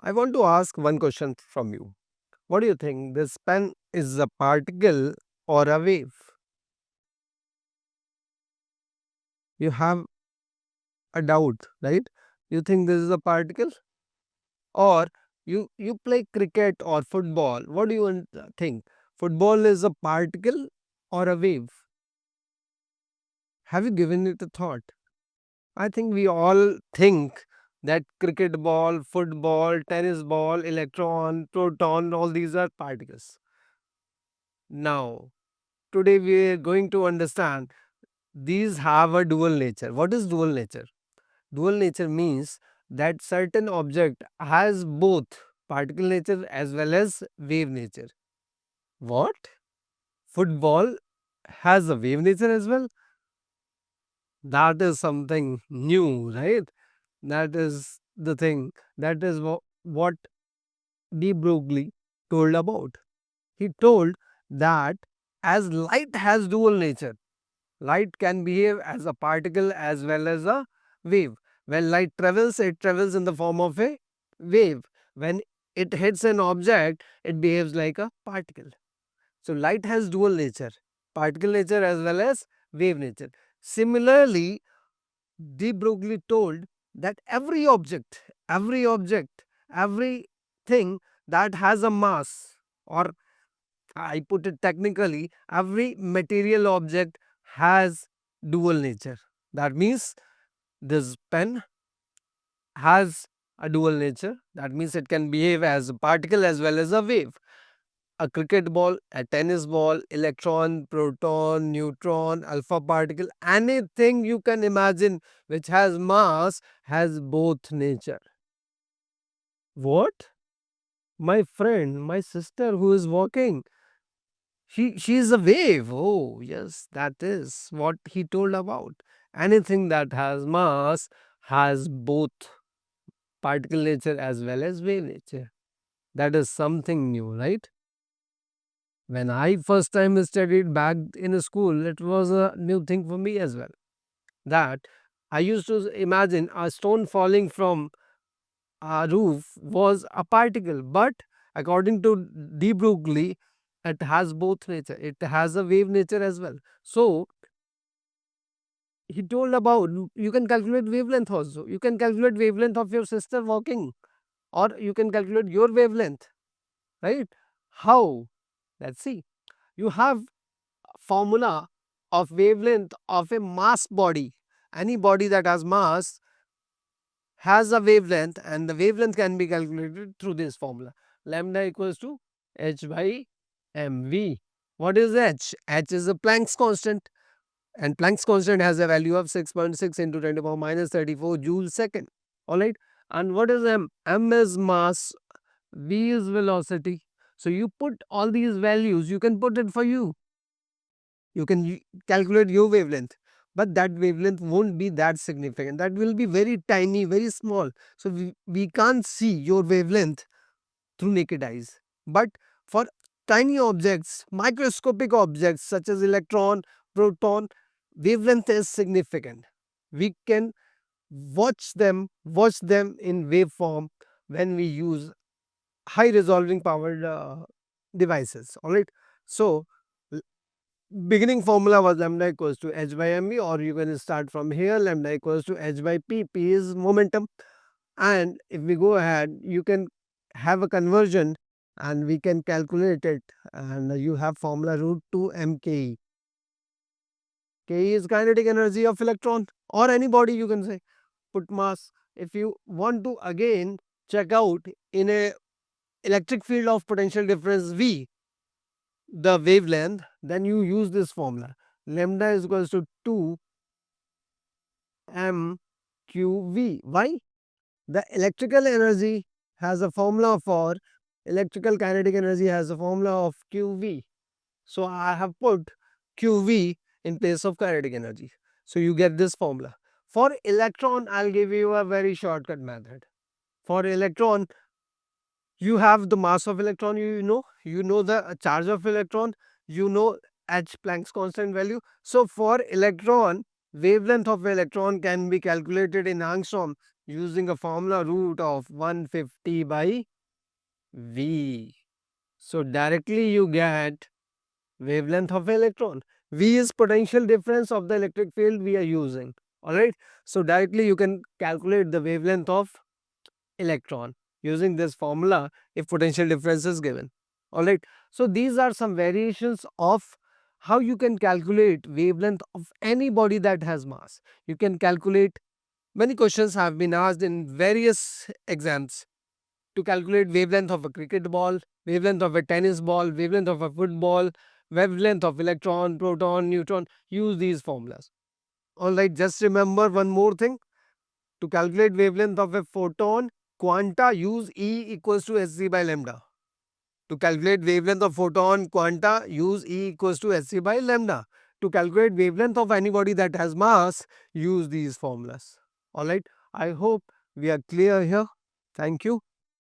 I want to ask one question from you. What do you think? This pen is a particle or a wave? You have a doubt, right? You think this is a particle, or you play cricket or football. What do you think? Football is a particle or a wave? Have you given it a thought? I think we all think that cricket ball, football, tennis ball, electron, proton, all these are particles. Now, today we are going to understand these have a dual nature. What is dual nature? Dual nature means that certain object has both particle nature as well as wave nature. What? Football has a wave nature as well? That is something new, right? That is the thing. That is what De Broglie told about. He told that as light has dual nature, light can behave as a particle as well as a wave. When light travels, it travels in the form of a wave. When it hits an object, it behaves like a particle. So, light has dual nature, particle nature as well as wave nature. Similarly, De Broglie told that everything that has a mass, or I put it technically, every material object has dual nature. That means this pen has a dual nature. That means it can behave as a particle as well as a wave. A cricket ball, a tennis ball, electron, proton, neutron, alpha particle, anything you can imagine which has mass has both nature. What? My friend, my sister who is walking, she is a wave. Oh, yes, that is what he told about. Anything that has mass has both particle nature as well as wave nature. That is something new, right? When I first time studied back in a school, it was a new thing for me as well. That I used to imagine a stone falling from a roof was a particle, but according to De Broglie, it has both nature. It has a wave nature as well. So he told about you can calculate wavelength also. You can calculate wavelength of your sister walking, or you can calculate your wavelength, right? How? Let's see. You have formula of wavelength of a mass body. Any body that has mass has a wavelength, and the wavelength can be calculated through this formula. Lambda equals to h by mv. What is h? H is a Planck's constant, and Planck's constant has a value of 6.6 into 10 to the power minus 34 joules second. All right. And what is m? M is mass, v is velocity. So you put all these values, you can put it for you. You can calculate your wavelength, but that wavelength won't be that significant. That will be very tiny, very small. So we can't see your wavelength through naked eyes. But for tiny objects, microscopic objects such as electron, proton, wavelength is significant. We can watch them in waveform when we use high resolving powered devices. All right. So beginning formula was lambda equals to h by mv, or you can start from here, lambda equals to h by p. P is momentum, and if we go ahead, you can have a conversion and we can calculate it, and you have formula root 2 mke. Ke is kinetic energy of electron or any body, you can say. Put mass. If you want to again check out in a electric field of potential difference v the wavelength, then you use this formula. Lambda is equals to 2 mqv. Why? The electrical energy has a formula for electrical kinetic energy has a formula of qv. So I have put qv in place of kinetic energy. So you get this formula. For electron, I'll give you a very shortcut method. For electron, you have the mass of electron, you know the charge of electron, you know h Planck's constant value. So for electron, wavelength of electron can be calculated in angstrom. using a formula root of 150 by V. So directly you get wavelength of electron. V is potential difference of the electric field we are using. Alright. So directly you can calculate the wavelength of electron using this formula if potential difference is given. Alright. So these are some variations of how you can calculate wavelength of any body that has mass. You can calculate, many questions have been asked in various exams to calculate wavelength of a cricket ball, wavelength of a tennis ball, wavelength of a football, wavelength of electron, proton, neutron. Use these formulas. Alright, just remember one more thing. To calculate wavelength of a photon, quanta use E equals to hc by lambda. To calculate wavelength of photon, quanta use E equals to hc by lambda. To calculate wavelength of any body that has mass, use these formulas. Alright, I hope we are clear here. Thank you.